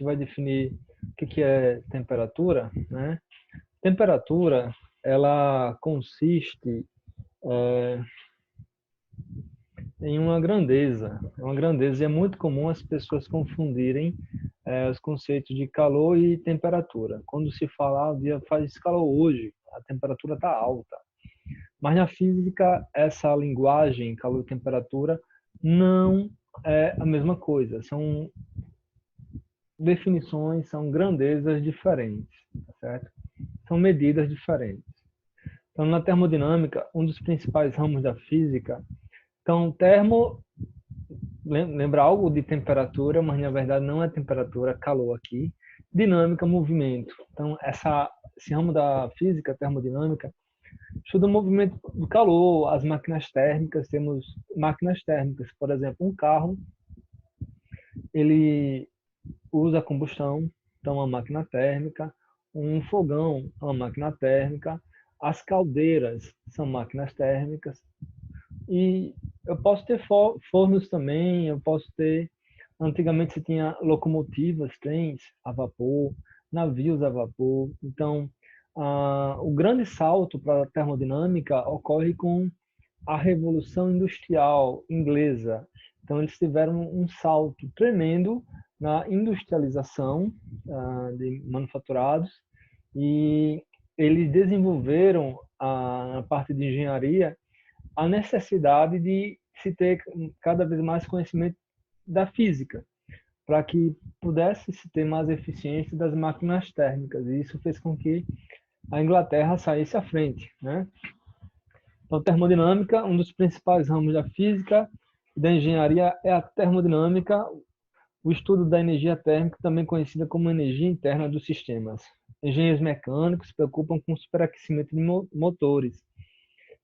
que vai definir o que é temperatura, né? Temperatura, ela consiste em uma grandeza, e é muito comum as pessoas confundirem os conceitos de calor e temperatura. Quando se fala, o dia faz calor hoje, a temperatura está alta. Mas na física, essa linguagem, calor e temperatura, não é a mesma coisa. São definições, são grandezas diferentes, tá certo? São medidas diferentes. Então, na termodinâmica, um dos principais ramos da física, então, termo lembra algo de temperatura, mas na verdade não é temperatura, é calor aqui. Dinâmica, movimento. Então, esse ramo da física, termodinâmica, estuda o movimento do calor, as máquinas térmicas. Temos máquinas térmicas, por exemplo, um carro, ele usa combustão, então é uma máquina térmica. Um fogão é uma máquina térmica. As caldeiras são máquinas térmicas. E eu posso ter fornos também, eu posso ter... Antigamente se tinha locomotivas, trens a vapor, navios a vapor. Então, o grande salto para a termodinâmica ocorre com a Revolução Industrial Inglesa. Então, eles tiveram um salto tremendo na industrialização de manufaturados, e eles desenvolveram a parte de engenharia, a necessidade de se ter cada vez mais conhecimento da física, para que pudesse se ter mais eficiência das máquinas térmicas. E isso fez com que a Inglaterra saísse à frente, né? Então, termodinâmica, um dos principais ramos da física e da engenharia é a termodinâmica, o estudo da energia térmica, também conhecida como energia interna dos sistemas. Engenheiros mecânicos se preocupam com o superaquecimento de motores.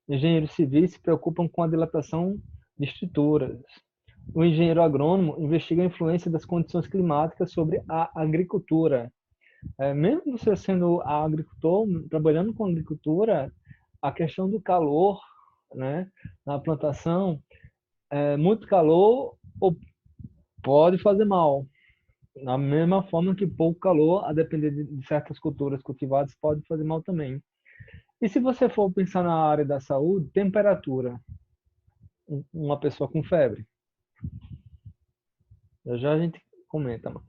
Engenheiros civis se preocupam com a dilatação de estruturas. O engenheiro agrônomo investiga a influência das condições climáticas sobre a agricultura. Mesmo você sendo agricultor, trabalhando com agricultura, a questão do calor, né, na plantação, muito calor pode fazer mal. Da mesma forma que pouco calor, a depender de certas culturas cultivadas, pode fazer mal também. E se você for pensar na área da saúde, temperatura, uma pessoa com febre. Já a gente comenta mais.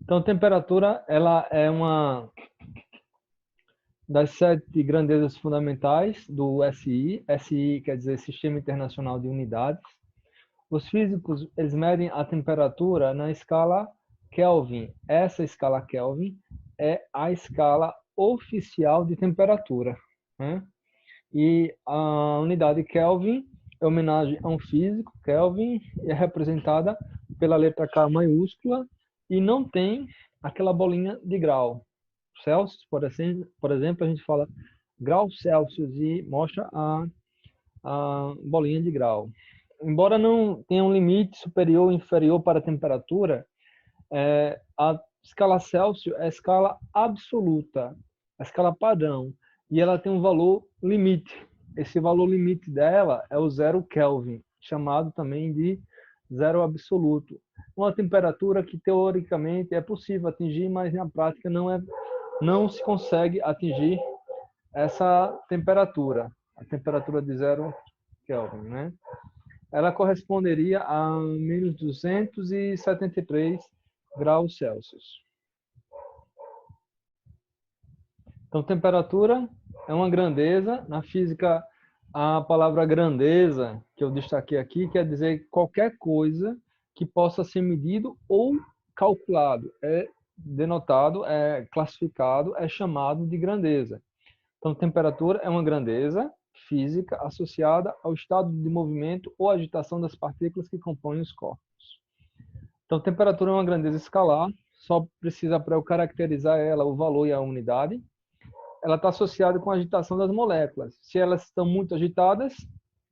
Então, temperatura, ela é uma das 7 grandezas fundamentais do SI. SI quer dizer Sistema Internacional de Unidades. Os físicos, eles medem a temperatura na escala Kelvin. Essa escala Kelvin é a escala oficial de temperatura, né? E a unidade Kelvin é homenagem a um físico, Kelvin, é representada pela letra K maiúscula e não tem aquela bolinha de grau. Celsius, por exemplo, a gente fala grau Celsius e mostra a bolinha de grau. Embora não tenha um limite superior ou inferior para a temperatura, a escala Celsius é a escala absoluta, a escala padrão, e ela tem um valor limite. Esse valor limite dela é o 0 Kelvin, chamado também de zero absoluto. Uma temperatura que teoricamente é possível atingir, mas na prática não se consegue atingir essa temperatura, a temperatura de 0 Kelvin, né? Ela corresponderia a menos 273 graus Celsius. Então, temperatura é uma grandeza. Na física, a palavra grandeza, que eu destaquei aqui, quer dizer qualquer coisa que possa ser medido ou calculado. É denotado, é classificado, é chamado de grandeza. Então, temperatura é uma grandeza física associada ao estado de movimento ou agitação das partículas que compõem os corpos. Então, temperatura é uma grandeza escalar, só precisa, para eu caracterizar ela, o valor e a unidade. Ela está associada com a agitação das moléculas. Se elas estão muito agitadas,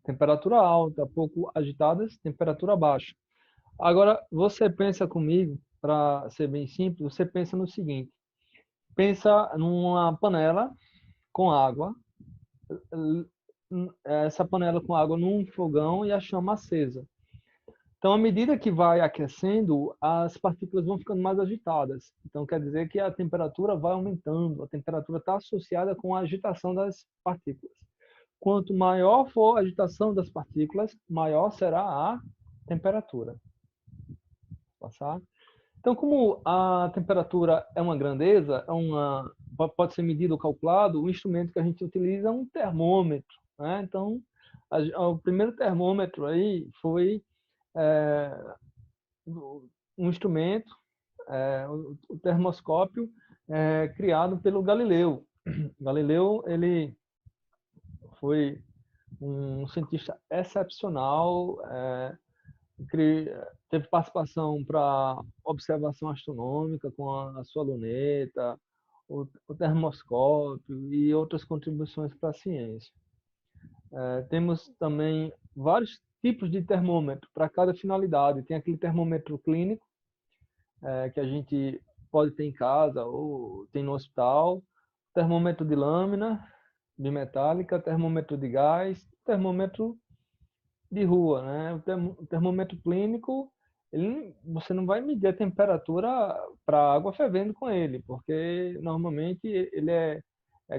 temperatura alta, pouco agitadas, temperatura baixa. Agora, você pensa comigo, para ser bem simples, você pensa no seguinte: pensa numa panela com água, essa panela com água num fogão e a chama acesa. Então, à medida que vai aquecendo, as partículas vão ficando mais agitadas. Então, quer dizer que a temperatura vai aumentando. A temperatura está associada com a agitação das partículas. Quanto maior for a agitação das partículas, maior será a temperatura. Passar. Então, como a temperatura é uma grandeza, pode ser medido ou calculado, o instrumento que a gente utiliza é um termômetro. Né? Então, o primeiro termômetro aí foi um instrumento, o termoscópio, criado pelo Galileu. Galileu, ele foi um cientista excepcional, teve participação para observação astronômica com a sua luneta, o termoscópio e outras contribuições para a ciência. Temos também vários tipos de termômetro para cada finalidade. Tem aquele termômetro clínico, que a gente pode ter em casa ou tem no hospital, termômetro de lâmina bimetálica, termômetro de gás, termômetro de rua, né? O termômetro clínico, você não vai medir a temperatura para água fervendo com ele, porque normalmente ele é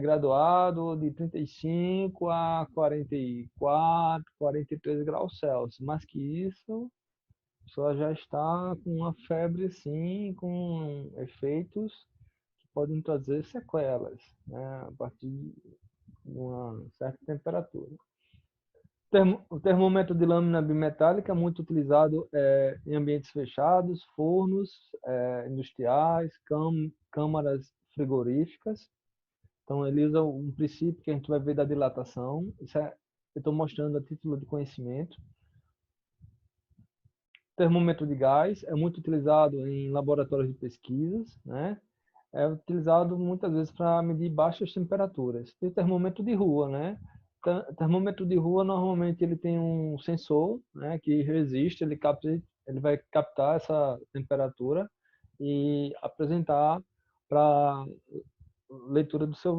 graduado de 35 a 44, 43 graus Celsius. Mais que isso, a pessoa já está com uma febre, sim, com efeitos que podem trazer sequelas, né? A partir de uma certa temperatura. O termômetro de lâmina bimetálica é muito utilizado em ambientes fechados, fornos industriais, câmaras frigoríficas. Então, ele usa um princípio que a gente vai ver da dilatação. Isso eu estou mostrando a título de conhecimento. O termômetro de gás é muito utilizado em laboratórios de pesquisas, né? É utilizado muitas vezes para medir baixas temperaturas. E o termômetro de rua, né? Termômetro de rua, normalmente, ele tem um sensor, né, que resiste, ele vai captar essa temperatura e apresentar para leitura do seu